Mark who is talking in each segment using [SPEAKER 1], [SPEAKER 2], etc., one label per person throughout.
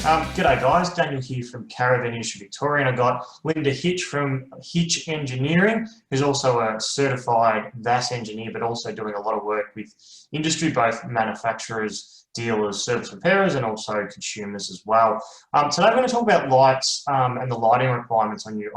[SPEAKER 1] G'day guys, Daniel here from Caravan Industry Victoria, and I've got Linda Hitch from Hitch Engineering, who's also a certified VAS engineer, but also doing a lot of work with industry, both manufacturers, dealers, service repairers, and also consumers as well. Today we're going to talk about lights and the lighting requirements on your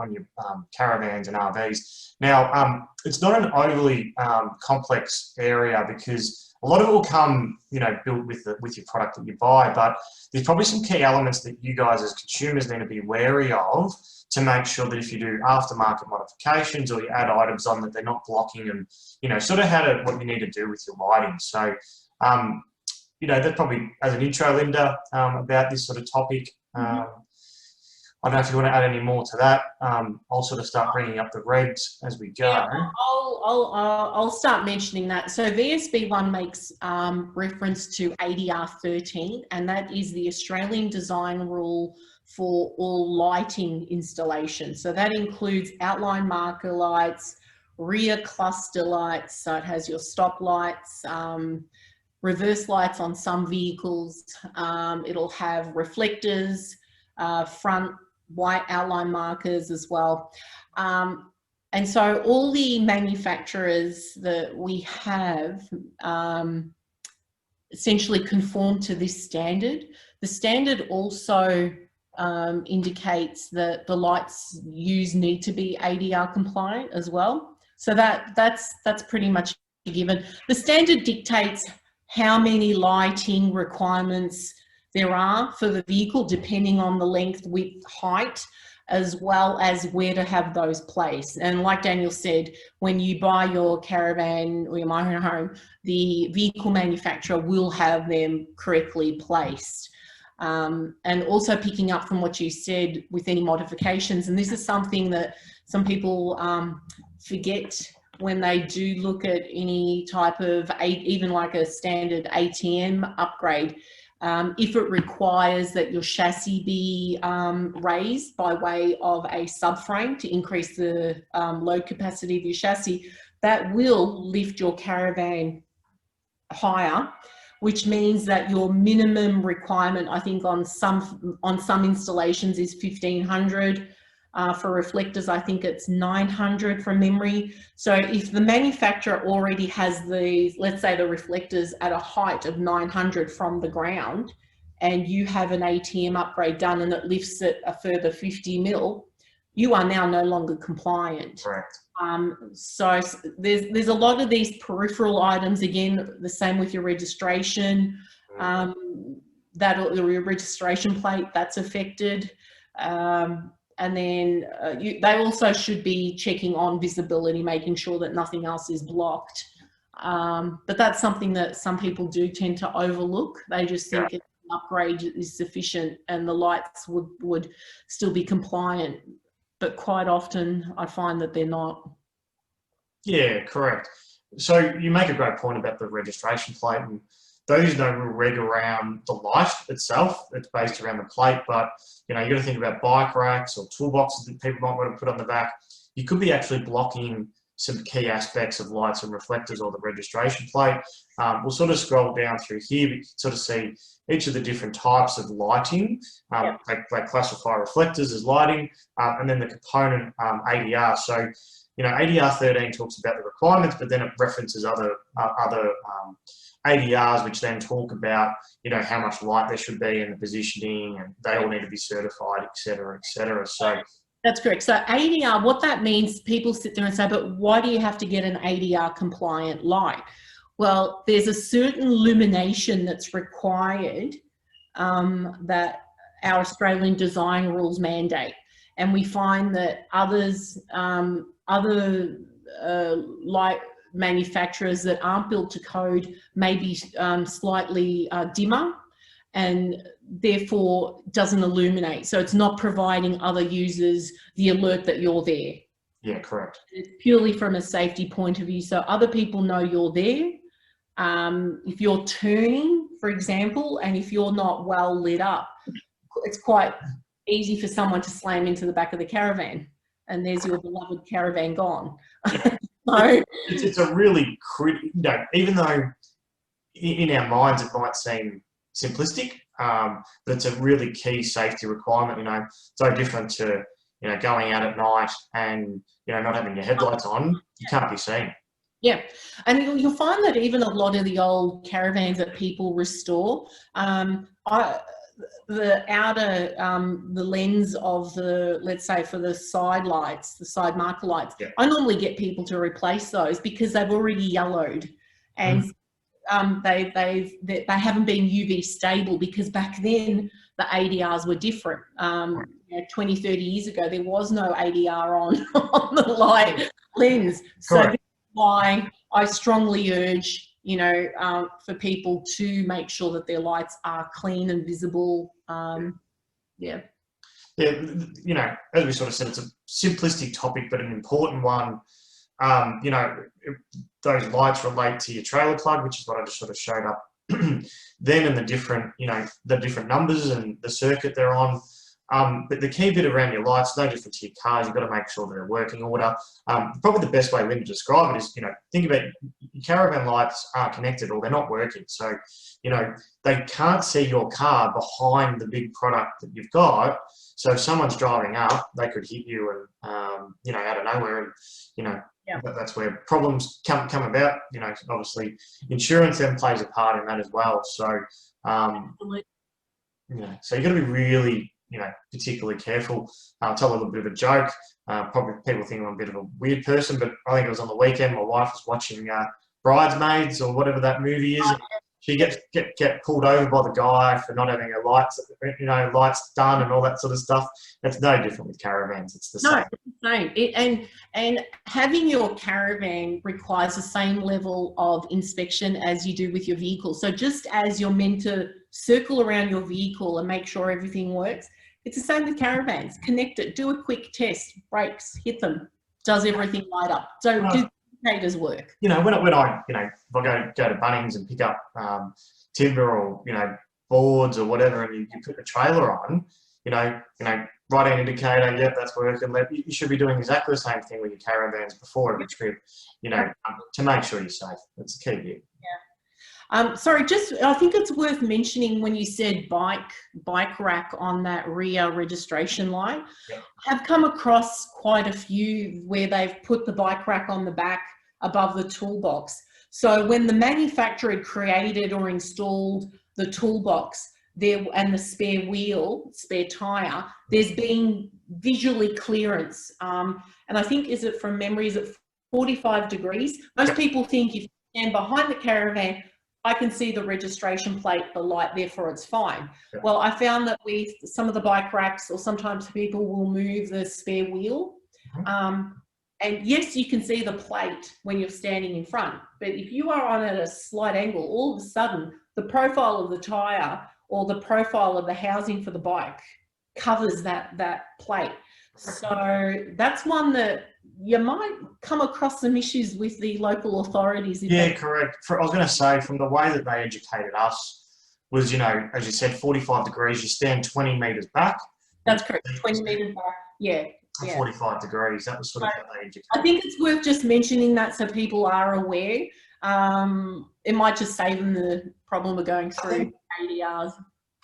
[SPEAKER 1] caravans and RVs. Now, it's not an overly complex area because a lot of it will come, built with your product that you buy, but there's probably some key elements that you guys as consumers need to be wary of to make sure that if you do aftermarket modifications or you add items on that they're not blocking and, sort of what you need to do with your lighting. So, that's probably as an intro, Linda, about this sort of topic. I don't know if you want to add any more to that. I'll sort of start bringing up the regs as we go.
[SPEAKER 2] Yeah, I'll start mentioning that. So VSB1 makes reference to ADR 13, and that is the Australian design rule for all lighting installations. So that includes outline marker lights, rear cluster lights, so it has your stop lights, reverse lights on some vehicles. It'll have reflectors, front white outline markers as well. And so all the manufacturers that we have essentially conform to this standard. The standard also indicates that the lights used need to be ADR compliant as well. So that's pretty much a given. The standard dictates how many lighting requirements there are for the vehicle, depending on the length, width, height, as well as where to have those placed. And like Daniel said, when you buy your caravan or your motorhome, the vehicle manufacturer will have them correctly placed. And also picking up from what you said with any modifications, and this is something that some people forget when they do look at any type of, even like a standard ATM upgrade. If it requires that your chassis be raised by way of a subframe to increase the load capacity of your chassis, that will lift your caravan higher, which means that your minimum requirement, I think on some installations, is 1,500. For reflectors, I think it's 900 from memory. So if the manufacturer already has let's say the reflectors at a height of 900 from the ground, and you have an ATM upgrade done and it lifts it a further 50 mil, you are now no longer compliant.
[SPEAKER 1] Correct.
[SPEAKER 2] So there's a lot of these peripheral items, again, the same with your registration, your registration plate, that's affected. And then they also should be checking on visibility, making sure that nothing else is blocked. But that's something that some people do tend to overlook. They just think an upgrade is sufficient and the lights would still be compliant. But quite often I find that they're not.
[SPEAKER 1] Yeah, correct. So you make a great point about the registration plate, and there's no real reg around the light itself. It's based around the plate, but you got to think about bike racks or toolboxes that people might want to put on the back. You could be actually blocking some key aspects of lights and reflectors or the registration plate. We'll sort of scroll down through here, but you can sort of see each of the different types of lighting. They classify reflectors as lighting, and then the component ADR. So, ADR 13 talks about the requirements, but then it references other ADRs, which then talk about, how much light there should be and the positioning, and they all need to be certified, et cetera, et cetera. So
[SPEAKER 2] that's correct. So ADR, what that means, people sit there and say, but why do you have to get an ADR compliant light? Well, there's a certain illumination that's required that our Australian design rules mandate. And we find that other light manufacturers that aren't built to code may be slightly dimmer and therefore doesn't illuminate. So it's not providing other users the alert that you're there.
[SPEAKER 1] Yeah, correct.
[SPEAKER 2] It's purely from a safety point of view. So other people know you're there. If you're turning, for example, and if you're not well lit up, it's quite easy for someone to slam into the back of the caravan and there's your beloved caravan gone. So
[SPEAKER 1] it's a really critical, even though in our minds it might seem simplistic, But it's a really key safety requirement. You know, so different to, you know, going out at night and, you know, not having your headlights on. You can't be seen.
[SPEAKER 2] Yeah, and you'll find that even a lot of the old caravans that people restore, the outer, the lens of the, let's say for the side lights, the side marker lights,
[SPEAKER 1] Yeah.
[SPEAKER 2] I normally get people to replace those because they've already yellowed, and they haven't been UV stable, because back then the ADRs were different. You know, 20, 30 years ago, there was no ADR on the light lens. So
[SPEAKER 1] Correct.
[SPEAKER 2] why I strongly urge, you know, for people to make sure that their lights are clean and visible. Yeah.
[SPEAKER 1] Yeah, you know, as we sort of said, it's a simplistic topic, but an important one. You know, those lights relate to your trailer plug, which is what I just sort of showed up then, and the different, you know, the different numbers and the circuit they're on. But the key bit around your lights, no different to your cars, you've got to make sure they're in working order. Probably the best way, Lynn, to describe it is, you know, think about your caravan lights aren't connected or they're not working. So, you know, they can't see your car behind the big product that you've got. So if someone's driving up, they could hit you and, you know, out of nowhere, and, you know, that's where problems come about. You know, obviously insurance then plays a part in that as well. So, you know, so you've got to be really, you know, particularly careful. I'll tell a little bit of a joke. Probably people think I'm a bit of a weird person, but I think it was on the weekend. My wife was watching Bridesmaids or whatever that movie is. She get pulled over by the guy for not having her lights, you know, lights done and all that sort of stuff. That's no different with caravans. It's the same.
[SPEAKER 2] No, it's the same. And having your caravan requires the same level of inspection as you do with your vehicle. So just as you're meant to circle around your vehicle and make sure everything works, it's the same with caravans. Connect it, do a quick test, brakes, hit them, does everything light up? So do indicators work?
[SPEAKER 1] You know, when I, you know, if I go to Bunnings and pick up timber or, you know, boards or whatever, and you put a trailer on, you know, right hand indicator, yeah, that's working. You should be doing exactly the same thing with your caravans before every trip, you know, to make sure you're safe. That's the key bit.
[SPEAKER 2] Sorry, I think it's worth mentioning when you said bike rack on that rear registration light. I've come across quite a few where they've put the bike rack on the back above the toolbox. So when the manufacturer had created or installed the toolbox there and the spare tire, there's been visually clearance. And I think, is it from memory, is it 45 degrees? Most people think if you stand behind the caravan, I can see the registration plate, the light, therefore it's fine. Well, I found that with some of the bike racks, or sometimes people will move the spare wheel. And yes, you can see the plate when you're standing in front, but if you are on at a slight angle, all of a sudden the profile of the tire or the profile of the housing for the bike covers that plate. So that's one that you might come across some issues with the local authorities.
[SPEAKER 1] Yeah, correct. I was going to say, from the way that they educated us was, you know, as you said, 45 degrees, you stand 20 metres back.
[SPEAKER 2] That's correct, 20 metres back, yeah.
[SPEAKER 1] 45 degrees, that was sort of how they educated.
[SPEAKER 2] I think it's worth just mentioning that so people are aware. It might just save them the problem of going through ADRs.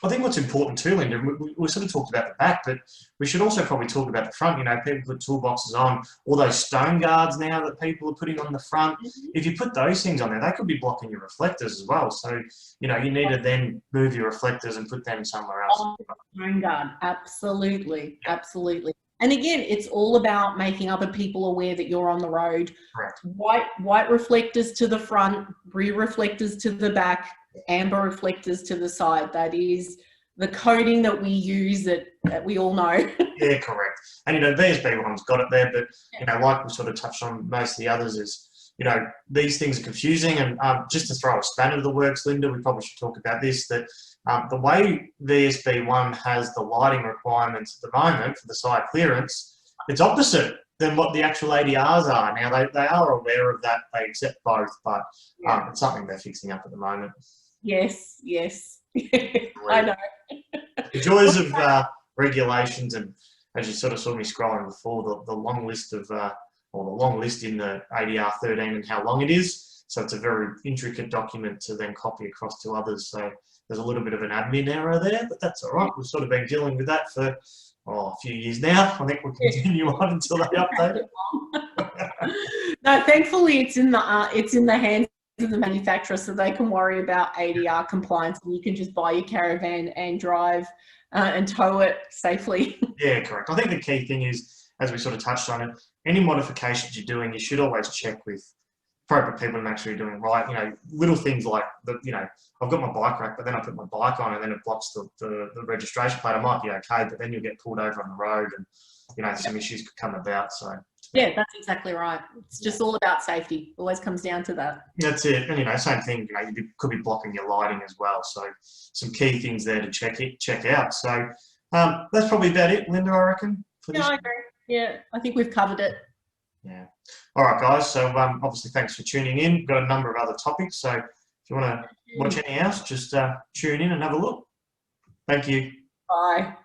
[SPEAKER 1] I think what's important too, Linda, we sort of talked about the back, but we should also probably talk about the front. You know, people put toolboxes on, all those stone guards now that people are putting on the front. If you put those things on there, they could be blocking your reflectors as well. So, you know, you need to then move your reflectors and put them somewhere else.
[SPEAKER 2] Stone guard, absolutely, absolutely. And again, it's all about making other people aware that you're on the road.
[SPEAKER 1] Correct.
[SPEAKER 2] White reflectors to the front, rear reflectors to the back, amber reflectors to the side. That is the coding that we use that we all know.
[SPEAKER 1] Yeah, correct. And, you know, VSB one's got it there, but, you know, like we sort of touched on most of the others is, you know, these things are confusing. And just to throw a spanner to the works, Linda, we probably should talk about this, that the way VSB1 has the lighting requirements at the moment for the side clearance, it's opposite than what the actual ADRs are. Now, they are aware of that. They accept both, but it's something they're fixing up at the moment.
[SPEAKER 2] Yes, yes. I know.
[SPEAKER 1] The joys of regulations, and as you sort of saw me scrolling before, the long list of, or the long list in the ADR 13 and how long it is. So it's a very intricate document to then copy across to others. So there's a little bit of an admin error there, but that's all right. We've sort of been dealing with that for a few years now. I think we'll continue on until they update it.
[SPEAKER 2] No, thankfully it's in the hands of the manufacturer, so they can worry about ADR compliance, and you can just buy your caravan and drive and tow it safely.
[SPEAKER 1] Yeah, correct. I think the key thing is, as we sort of touched on it, any modifications you're doing, you should always check with appropriate people and make sure you're doing it right. You know, little things like I've got my bike rack, but then I put my bike on and then it blocks the registration plate. I might be okay, but then you'll get pulled over on the road and, some issues could come about. So
[SPEAKER 2] yeah, that's exactly right. It's just all about safety. Always comes down to that.
[SPEAKER 1] That's it. And, same thing, you could be blocking your lighting as well. So some key things there to check out. So that's probably about it, Linda, I reckon.
[SPEAKER 2] Yeah, I agree. Yeah, I think we've covered it.
[SPEAKER 1] Yeah. All right, guys. So obviously, thanks for tuning in. We've got a number of other topics. So if you want to watch anything else, just tune in and have a look. Thank you.
[SPEAKER 2] Bye.